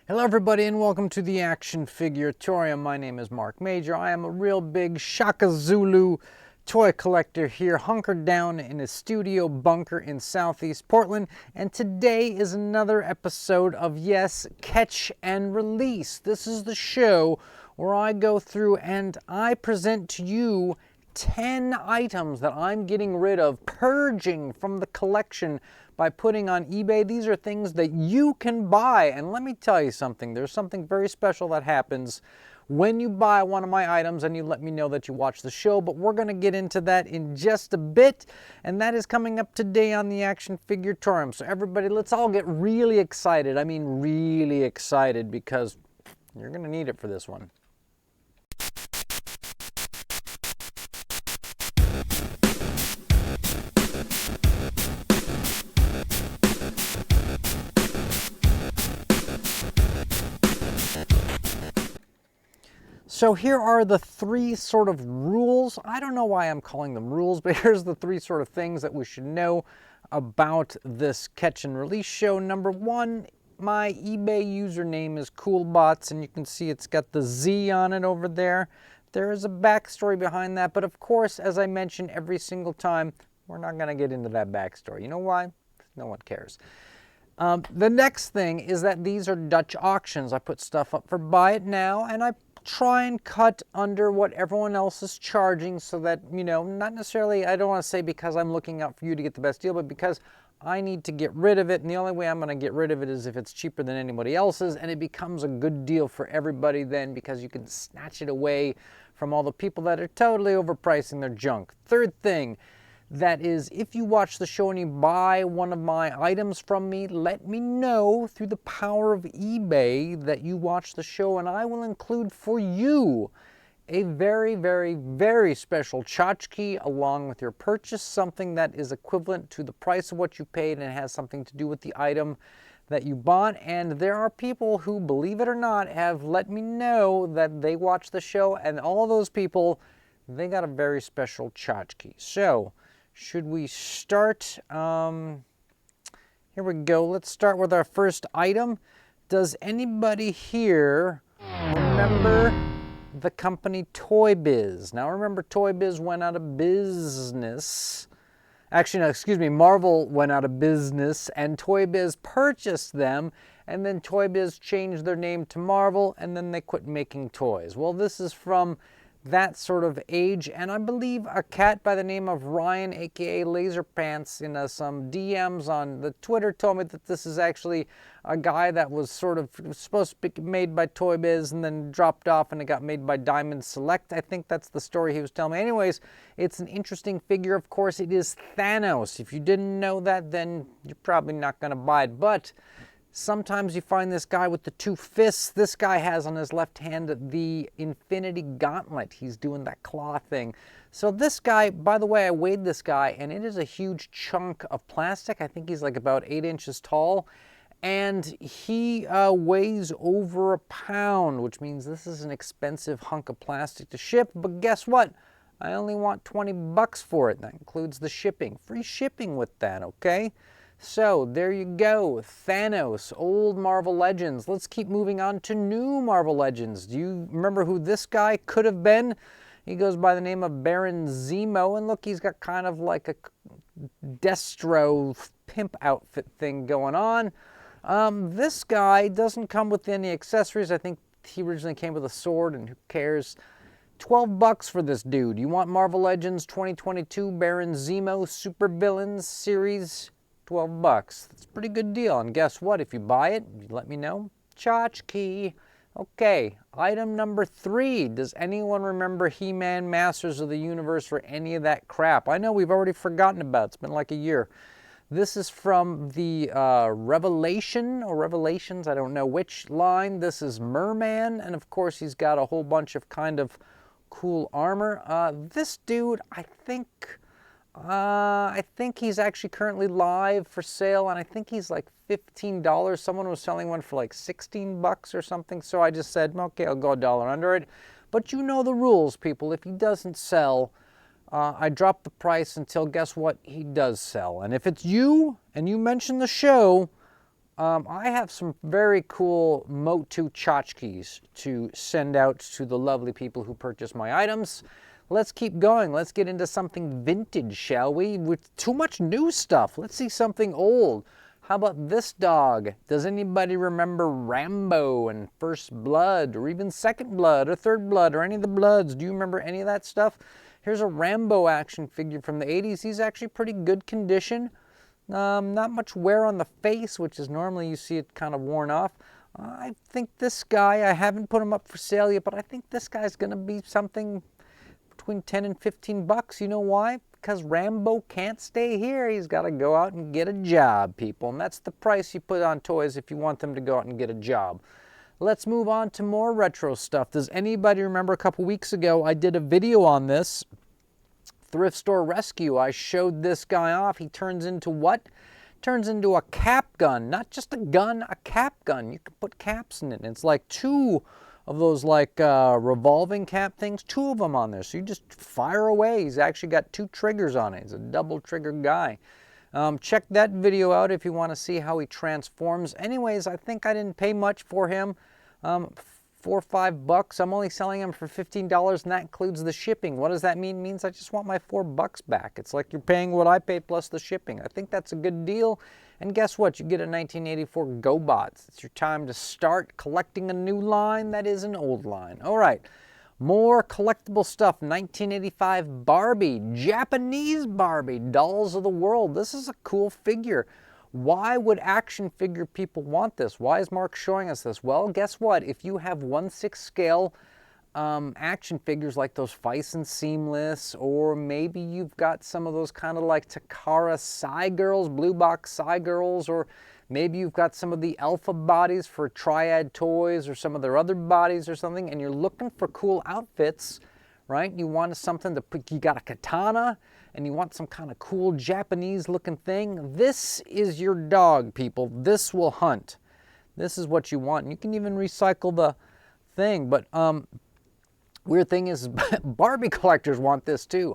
Hello everybody and welcome to the Action Figuratorium. My name is Mark Major. I am a real big Shaka Zulu toy collector here, hunkered down in a studio bunker in Southeast Portland. And today is another episode of, yes, Catch and Release. This is the show where I go through and I present to you 10 items that I'm getting rid of, purging from the collection by putting on eBay. These are things that you can buy. And let me tell you something, there's something very special that happens when you buy one of my items and you let me know that you watch the show. But we're going to get into that in just a bit. And that is coming up today on the Action Figuratorium. So everybody, let's all get really excited. I mean, really excited, because you're going to need it for this one. So here are the three sort of rules. I don't know why I'm calling them rules, but here's the three sort of things that we should know about this catch and release show. Number one, my eBay username is CoolBots, and you can see it's got the Z on it over there. There is a backstory behind that, but of course, as I mention every single time, we're not going to get into that backstory. You know why? No one cares. The next thing is that these are Dutch auctions. I put stuff up for buy it now, and I try and cut under what everyone else is charging, so that, you know, not necessarily, I don't want to say because I'm looking out for you to get the best deal, but because I need to get rid of it, and the only way I'm going to get rid of it is if it's cheaper than anybody else's, and it becomes a good deal for everybody then, because you can snatch it away from all the people that are totally overpricing their junk. Third thing, that is, if you watch the show and you buy one of my items from me, let me know through the power of eBay that you watch the show, and I will include for you a very, very, very special tschotchke along with your purchase, something that is equivalent to the price of what you paid and has something to do with the item that you bought. And there are people who, believe it or not, have let me know that they watch the show, and all those people, they got a very special tschotchke. So should we start? Here we go. Let's start with our first item. Does anybody here remember the company Toy Biz? Now remember, Toy Biz went out of business. Actually, no, excuse me, Marvel went out of business and Toy Biz purchased them, and then Toy Biz changed their name to Marvel, and then they quit making toys. Well, this is from that sort of age, and I believe a cat by the name of Ryan, aka Laser Pants, in some DMs on the Twitter told me that this is actually a guy that was sort of supposed to be made by Toy Biz and then dropped off, and it got made by Diamond Select. I think that's the story he was telling me. Anyways, it's an interesting figure. Of course, it is Thanos. If you didn't know that, then you're probably not going to buy it, but sometimes you find this guy with the two fists. This guy has on his left hand the Infinity Gauntlet. He's doing that claw thing. So this guy, by the way, I weighed this guy, and it is a huge chunk of plastic. I think he's like about 8 inches tall, and he weighs over a pound, which means this is an expensive hunk of plastic to ship. But guess what? I only want 20 bucks for it. That includes the shipping. Free shipping with that, okay? So there you go, Thanos, old Marvel Legends. Let's keep moving on to new Marvel Legends. Do you remember who this guy could have been? He goes by the name of Baron Zemo, and look, he's got kind of like a Destro pimp outfit thing going on. This guy doesn't come with any accessories. I think he originally came with a sword, and who cares? 12 bucks for this dude. You want Marvel Legends 2022 Baron Zemo Super Villains Series? 12 bucks. That's a pretty good deal. And guess what? If you buy it, you let me know. Tschotchke. Okay, item number 3. Does anyone remember He-Man Masters of the Universe or any of that crap? I know we've already forgotten about it. It's been like a year. This is from the Revelation or Revelations, I don't know which line. This is Mer-Man, and of course he's got a whole bunch of kind of cool armor. This dude, I think he's actually currently live for sale, and I think he's like $15. Someone was selling one for like 16 bucks or something, so I just said, okay, I'll go $1 under it. But you know the rules, people. If he doesn't sell, I drop the price until, guess what, he does sell. And if it's you and you mention the show, I have some very cool Motu tschotchkes to send out to the lovely people who purchase my items. Let's keep going. Let's get into something vintage, shall we? With too much new stuff. Let's see something old. How about this dog? Does anybody remember Rambo and First Blood, or even Second Blood, or Third Blood, or any of the Bloods? Do you remember any of that stuff? Here's a Rambo action figure from the 80s. He's actually pretty good condition. Not much wear on the face, which is normally you see it kind of worn off. I think this guy, I haven't put him up for sale yet, but I think this guy's going to be something between 10 and 15 bucks. You know why? Because Rambo can't stay here. He's got to go out and get a job, people. And that's the price you put on toys if you want them to go out and get a job. Let's move on to more retro stuff. Does anybody remember a couple weeks ago I did a video on this? Thrift store rescue. I showed this guy off. He turns into what? Turns into a cap gun. Not just a gun, a cap gun. You can put caps in it. It's like two of those like revolving cap things, two of them on there. So you just fire away. He's actually got two triggers on it. He's a double trigger guy. Check that video out if you want to see how he transforms. Anyways, I think I didn't pay much for him. 4 or 5 bucks. I'm only selling them for $15, and that includes the shipping. What does that mean? It means I just want my 4 bucks back. It's like you're paying what I paid plus the shipping. I think that's a good deal. And guess what? You get a 1984 GoBots. It's your time to start collecting a new line that is an old line. All right, more collectible stuff. 1985 Barbie, Japanese Barbie, Dolls of the World. This is a cool figure. Why would action figure people want this? Why is Mark showing us this? Well, guess what? If you have 1/6 scale action figures like those Feist and Seamless, or maybe you've got some of those kind of like Takara Psy Girls, Blue Box Psy Girls, or maybe you've got some of the Alpha bodies for Triad Toys or some of their other bodies or something, and you're looking for cool outfits, right? You want something to put, you got a katana, and you want some kind of cool Japanese looking thing. This is your dog, people. This will hunt. This is what you want. And you can even recycle the thing, but weird thing is Barbie collectors want this too.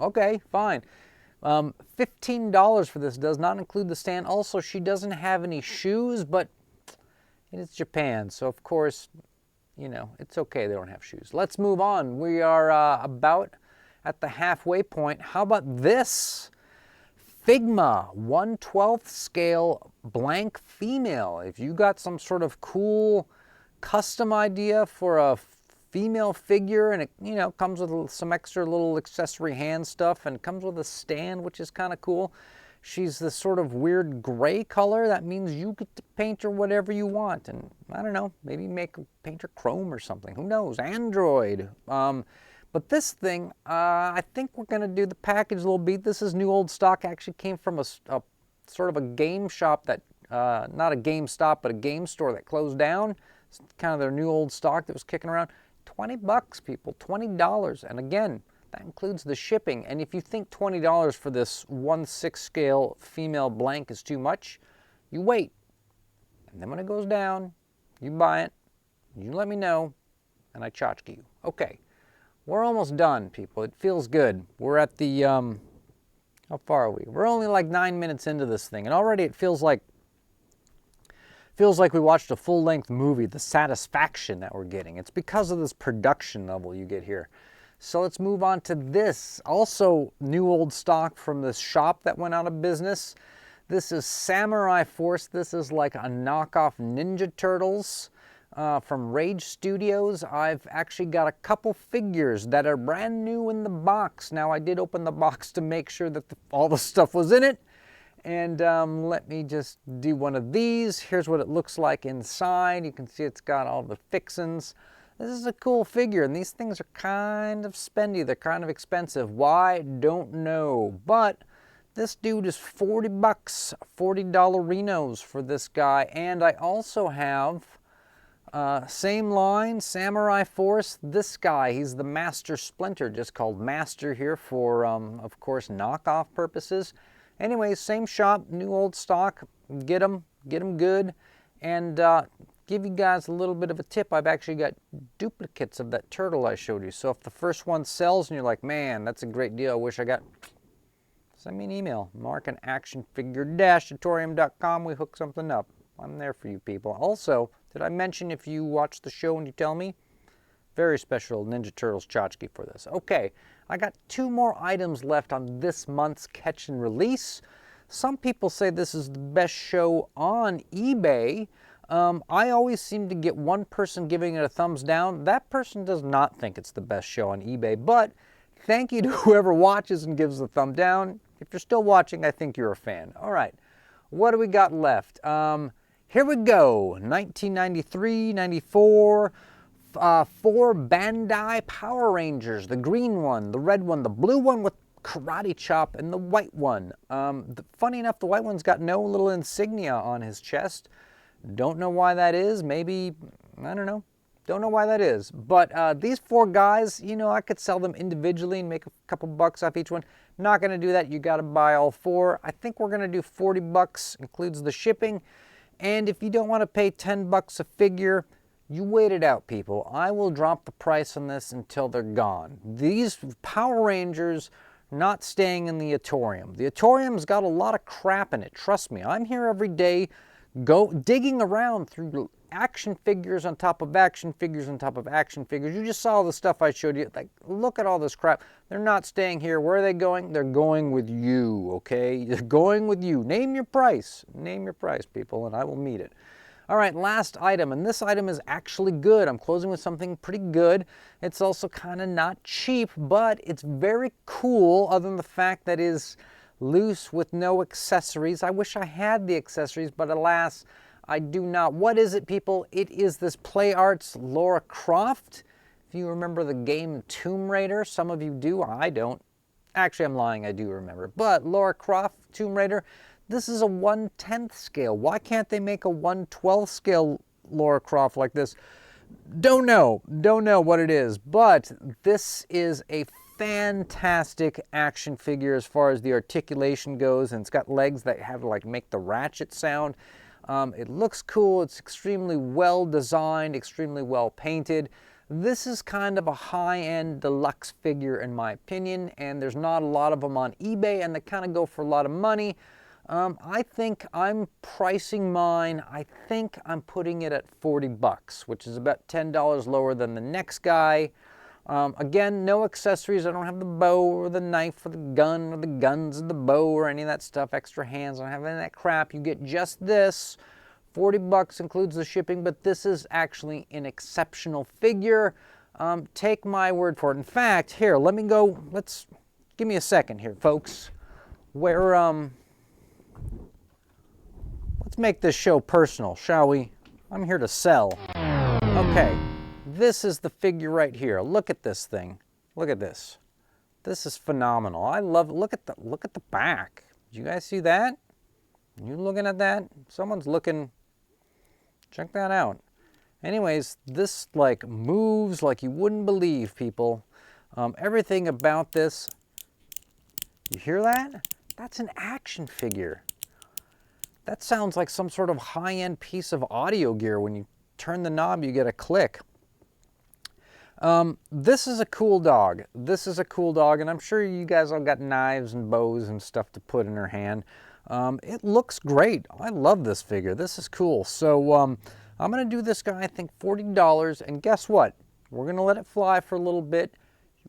Okay, fine. $15 for this, does not include the stand. Also, she doesn't have any shoes, but it's Japan, so of course, you know, it's okay they don't have shoes. Let's move on. We are about at the halfway point. How about this? Figma 1/12 scale blank female. If you got some sort of cool custom idea for a female figure, and it, you know, comes with some extra little accessory hand stuff, and comes with a stand, which is kind of cool. She's this sort of weird gray color. That means you get to paint her whatever you want, and I don't know, maybe paint her chrome or something. Who knows? Android. But this thing, I think we're going to do the package a little bit. This is new old stock. Actually came from a sort of a game shop that, not a GameStop, but a game store that closed down. It's kind of their new old stock that was kicking around. 20 bucks, people, $20. And again, that includes the shipping. And if you think $20 for this 1/6 scale female blank is too much, you wait. And then when it goes down, you buy it, you let me know, and I tschotchke you. Okay. We're almost done, people. It feels good. We're at the, how far are we? We're only like 9 minutes into this thing, and already it feels like we watched a full-length movie, the satisfaction that we're getting. It's because of this production level you get here. So let's move on to this. Also, new old stock from this shop that went out of business. This is Samurai Force. This is like a knockoff Ninja Turtles. From Rage Studios. I've actually got a couple figures that are brand new in the box. Now, I did open the box to make sure that all the stuff was in it. And let me just do one of these. Here's what it looks like inside. You can see it's got all the fixins. This is a cool figure, and these things are kind of spendy. They're kind of expensive. Why? Don't know. But this dude is 40 bucks, $40 for this guy. And I also have same line, Samurai Force. This guy, he's the Master Splinter, just called Master here for, of course, knockoff purposes. Anyways, same shop, new old stock. Get them good. And give you guys a little bit of a tip. I've actually got duplicates of that turtle I showed you. So if the first one sells and you're like, man, that's a great deal, I wish I got, send me an email, mark@actionfigure-tutorium.com. We hook something up. I'm there for you people. Also, did I mention if you watch the show and you tell me? Very special Ninja Turtles tchotchke for this. Okay, I got 2 more items left on this month's catch and release. Some people say this is the best show on eBay. I always seem to get one person giving it a thumbs down. That person does not think it's the best show on eBay, but thank you to whoever watches and gives the thumb down. If you're still watching, I think you're a fan. All right, what do we got left? Here we go, 1993, 94, 4 Bandai Power Rangers, the green one, the red one, the blue one with karate chop, and the white one. Funny enough, the white one's got no little insignia on his chest. Don't know why that is. Maybe, I don't know. Don't know why that is. But these 4 guys, you know, I could sell them individually and make a couple bucks off each one. Not going to do that. You got to buy all 4. I think we're going to do 40 bucks, includes the shipping. And if you don't want to pay 10 bucks a figure, you wait it out, people. I will drop the price on this until they're gone. These Power Rangers are not staying in the Atorium. The Atorium's got a lot of crap in it. Trust me, I'm here every day digging around through action figures on top of action figures on top of action figures. You just saw the stuff I showed you. Like, look at all this crap. They're not staying here. Where are they going? They're going with you, okay? They're going with you. Name your price. Name your price, people, and I will meet it. All right, last item, and this item is actually good. I'm closing with something pretty good. It's also kind of not cheap, but it's very cool, other than the fact that it is loose with no accessories. I wish I had the accessories, but alas, I do not. What is it, people? It is this Play Arts Lara Croft. If you remember the game Tomb Raider, some of you do, I don't. Actually, I'm lying, I do remember. But Lara Croft, Tomb Raider, this is a 1/10 scale. Why can't they make a 1/12 scale Lara Croft like this? Don't know what it is, but this is a fantastic action figure as far as the articulation goes, and it's got legs that have like make the ratchet sound. It looks cool. It's extremely well designed, extremely well painted. This is kind of a high-end deluxe figure in my opinion, and there's not a lot of them on eBay, and they kind of go for a lot of money. I think I'm pricing mine, I think I'm putting it at 40 bucks, which is about $10 lower than the next guy. Again, no accessories. I don't have the bow or the knife or the gun or the guns and the bow or any of that stuff, extra hands. I don't have any of that crap. You get just this. 40 bucks includes the shipping, but this is actually an exceptional figure. Take my word for it. In fact, here, let me go. Give me a second here, folks. Let's make this show personal, shall we? I'm here to sell. Okay, this is the figure right here. Look at this thing. Look at this. This is phenomenal. I love it. Look at the back. Did you guys see that? You looking at that? Someone's looking. Check that out. Anyways, this like moves like you wouldn't believe, people. Everything about this. You hear that? That's an action figure. That sounds like some sort of high-end piece of audio gear. When you turn the knob, you get a click. This is a cool dog. This is a cool dog, and I'm sure you guys all got knives and bows and stuff to put in her hand. It looks great. I love this figure. This is cool. So I'm going to do this guy, I think, $40, and guess what? We're going to let it fly for a little bit.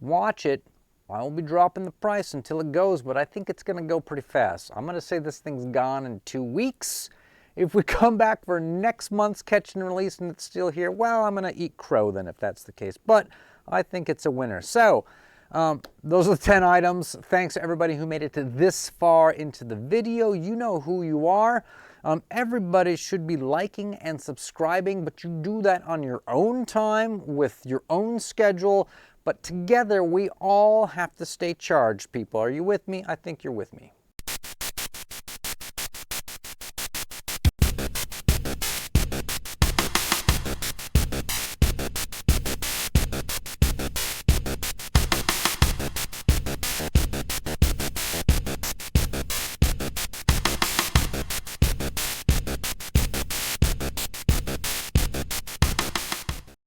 Watch it. I will be dropping the price until it goes, but I think it's going to go pretty fast. I'm going to say this thing's gone in 2 weeks. If we come back for next month's catch and release and it's still here, well, I'm going to eat crow then if that's the case. But I think it's a winner. So those are the 10 items. Thanks to everybody who made it to this far into the video. You know who you are. Everybody should be liking and subscribing, but you do that on your own time with your own schedule. But together, we all have to stay charged, people. Are you with me? I think you're with me.